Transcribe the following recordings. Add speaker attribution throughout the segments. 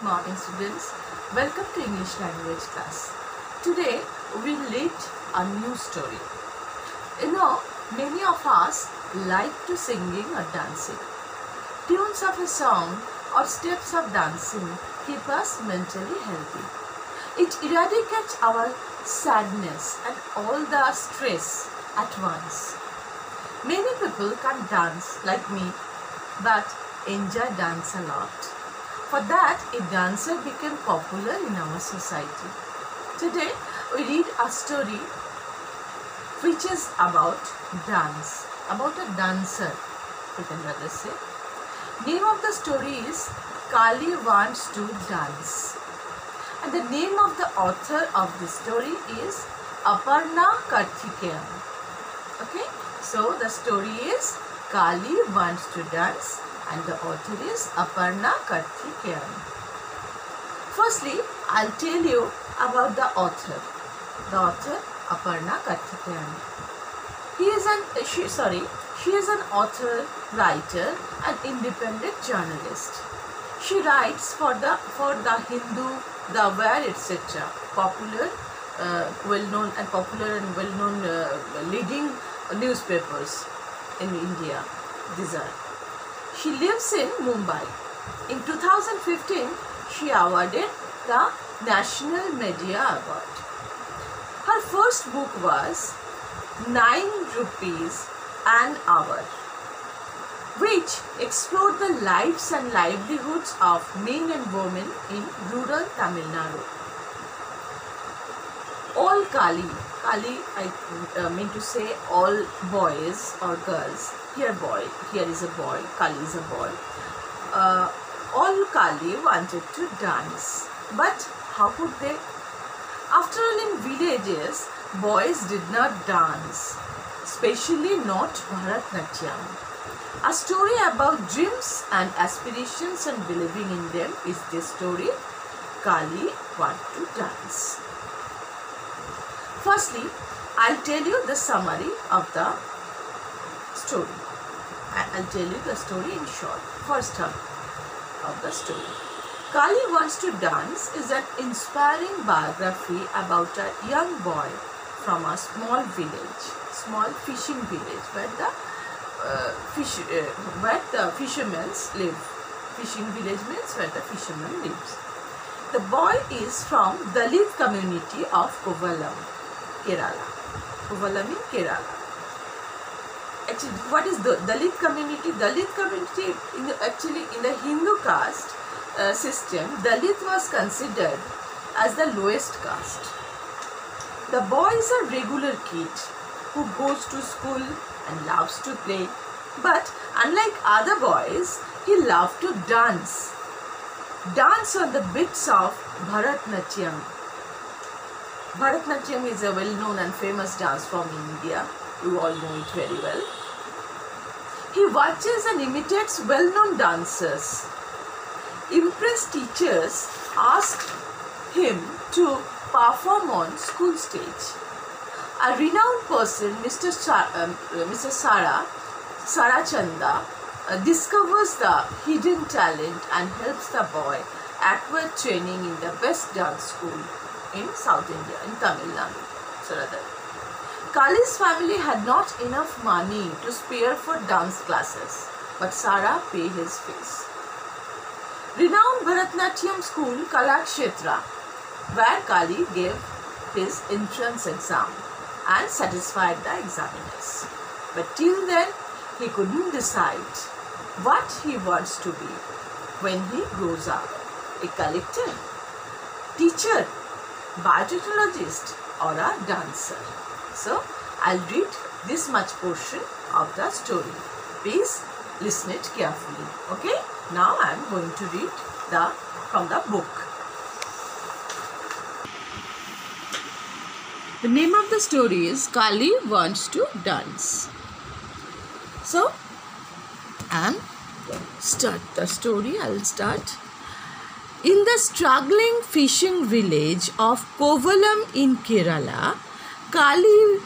Speaker 1: Good morning, students. Welcome to English language class. Today we will read a new story. Many of us like to singing or dancing. Tunes of a song or steps of dancing keep us mentally healthy. It eradicates our sadness and all the stress at once. Many people can't dance like me, but enjoy dance a lot. For that, a dancer became popular in our society. Today, we read a story which is about dance, about a dancer, you can rather say. Name of the story is Kali Wants to Dance. And the name of the author of this story is Aparna Karthikeyan. Okay, so the story is Kali Wants to Dance and the author is Aparna Karthikeyan. Firstly, I'll tell you about the author. The author Aparna Karthikeyan. She is an author, writer and independent journalist. She writes for the Hindu, The Wire, etc. Popular and well-known leading newspapers in India. These are. She lives in Mumbai. In 2015, she awarded the National Media Award. Her first book was 9 Rupees an Hour, which explored the lives and livelihoods of men and women in rural Tamil Nadu. All Kali, I mean to say all boys or girls. Here is a boy, Kali is a boy. All Kali wanted to dance, but how could they? After all, in villages, boys did not dance, especially not Bharatnatyam. A story about dreams and aspirations and believing in them is this story, Kali Wants to Dance. Firstly, I'll tell you the summary of the story. I'll tell you the story in short. First half of the story. Kali Wants to Dance is an inspiring biography about a young boy from a small fishing village where the fishermen live. Fishing village means where the fisherman lives. The boy is from Dalit community of Kovalam, Kerala. Kovalam in Kerala. Actually, what is the Dalit community? Dalit community, in the Hindu caste system, Dalit was considered as the lowest caste. The boy is a regular kid who goes to school and loves to play. But unlike other boys, he loves to dance. Dance on the beats of Bharatnatyam. Bharatnatyam is a well-known and famous dance from India. You all know it very well. He watches and imitates well-known dancers. Impressed teachers asked him to perform on school stage. A renowned person, Mrs. Sara Chanda, discovers the hidden talent and helps the boy acquire training in the best dance school in South India, in Tamil Nadu. Kali's family had not enough money to spare for dance classes, but Sara paid his fees. Renowned Bharatnatyam school, Kalakshetra, where Kali gave his entrance exam and satisfied the examiners. But till then, he couldn't decide what he wants to be when he grows up. A collector, teacher, biotechnologist or a dancer. So, I'll read this much portion of the story. Please listen it carefully. Okay? Now I am going to read from the book. The name of the story is Kali Wants to Dance. So, and start the story. I'll start. In the struggling fishing village of Kovalam in Kerala, Kali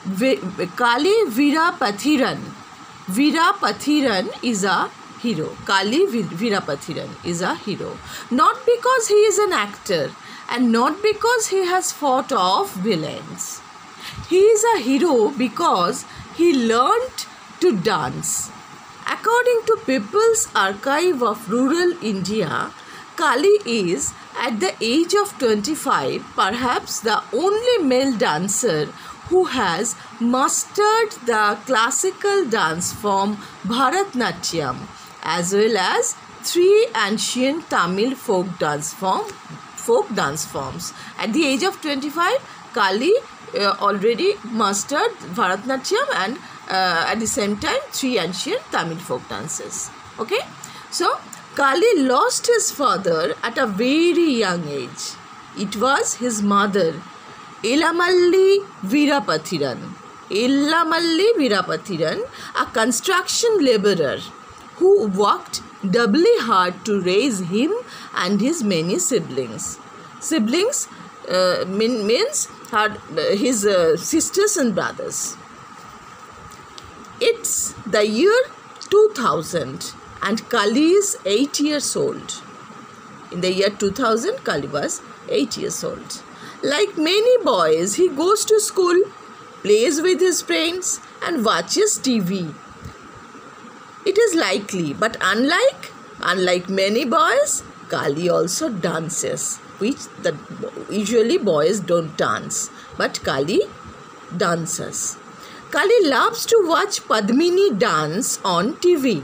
Speaker 1: Veerapathiran is a hero. Kali Veerapathiran is a hero. Not because he is an actor and not because he has fought off villains. He is a hero because he learnt to dance. According to People's Archive of Rural India, Kali is, at the age of 25, perhaps the only male dancer who has mastered the classical dance form Bharatnatyam as well as 3 ancient Tamil folk dance forms. At the age of 25, Kali already mastered Bharatnatyam and at the same time 3 ancient Tamil folk dances. Okay, so Kali lost his father at a very young age. It was his mother, Elamalli Veerapathiran, a construction labourer who worked doubly hard to raise him and his many siblings. Siblings means his sisters and brothers. It's the year 2000 and Kali is 8 years old. In the year 2000, Kali was 8 years old. Like many boys, he goes to school, plays with his friends and watches TV. It is likely, but unlike many boys, Kali also dances, which usually boys don't dance, but Kali dances. Kali loves to watch Padmini dance on TV.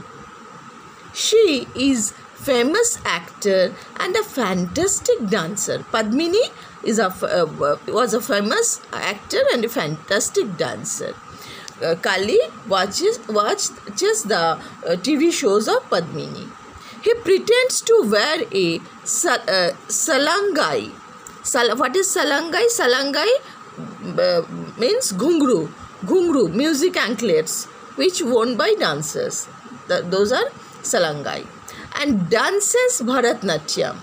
Speaker 1: She is famous actor and a fantastic dancer. Padmini was a famous actor and a fantastic dancer. Kali watches the TV shows of Padmini. He pretends to wear a salangai. What is salangai? Salangai means ghungru, music anklets, which worn by dancers. Those are salangai. And dances Bharatnatyam.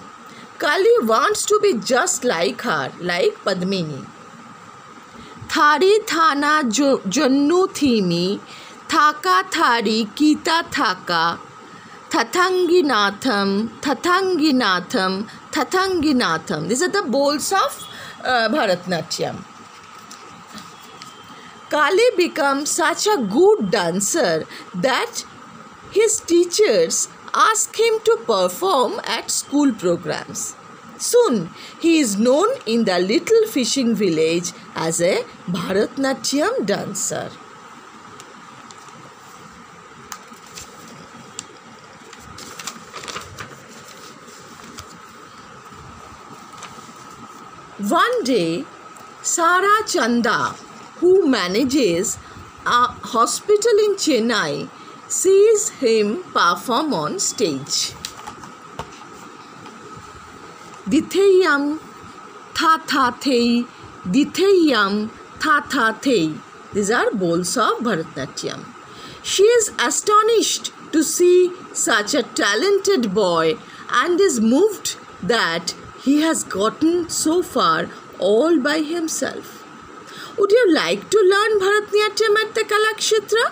Speaker 1: Kali wants to be just like her, like Padmini. Thari thana jonnu thimi, thaka thari kita thaka, Thathanginatham. These are the bols of Bharatnatyam. Kali becomes such a good dancer that his teachers ask him to perform at school programs. Soon, he is known in the little fishing village as a Bharatnatyam dancer. One day, Sara Chanda, who manages a hospital in Chennai, sees him perform on stage. Ditheyam tha thei, ditheyam tha thei. These are bols of Bharatnatyam. She is astonished to see such a talented boy and is moved that he has gotten so far all by himself. Would you like to learn Bharatnatyam at the Kalakshetra?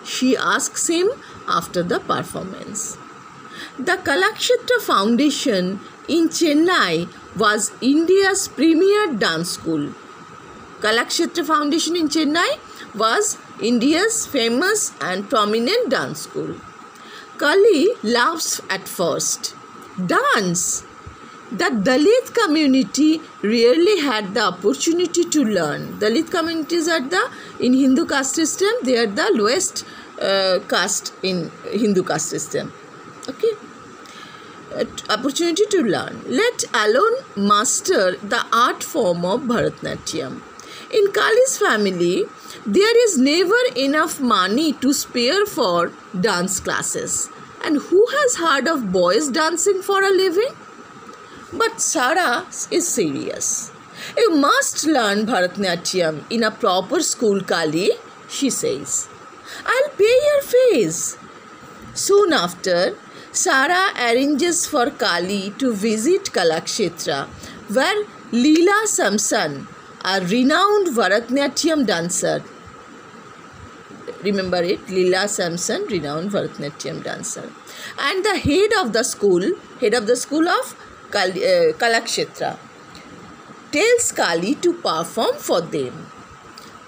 Speaker 1: She asks him after the performance. The Kalakshetra Foundation in Chennai was India's premier dance school. Kalakshetra Foundation in Chennai was India's famous and prominent dance school. Kali laughs at first. Dance! The Dalit community rarely had the opportunity to learn. Dalit communities are in Hindu caste system, they are the lowest caste in Hindu caste system. Okay. Opportunity to learn, let alone master the art form of Bharatnatyam. In Kali's family, there is never enough money to spare for dance classes. And who has heard of boys dancing for a living? But Sara is serious. You must learn Bharatnatyam in a proper school, Kali, she says. I'll pay your fees. Soon after, Sara arranges for Kali to visit Kalakshetra, where Leela Samson, a renowned Bharatnatyam dancer, Remember it, Leela Sampson, renowned Bharatanatyam dancer. And the head of the school of Kalakshetra, tells Kali to perform for them.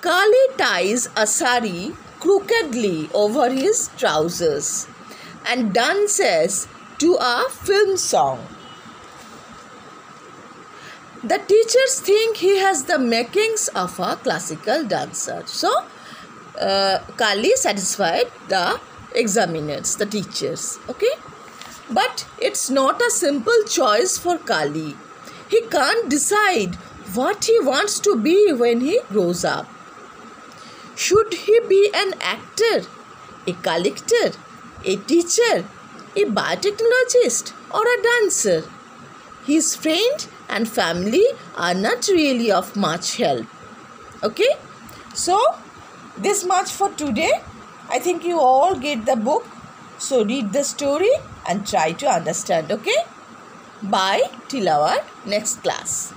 Speaker 1: Kali ties a sari crookedly over his trousers and dances to a film song. The teachers think he has the makings of a classical dancer. So, Kali satisfied the examiners, the teachers. Okay? But it's not a simple choice for Kali. He can't decide what he wants to be when he grows up. Should he be an actor, a collector, a teacher, a biotechnologist, or a dancer? His friend and family are not really of much help. Okay? So, this much for today. I think you all get the book. So, read the story and try to understand. Okay? Bye till our next class.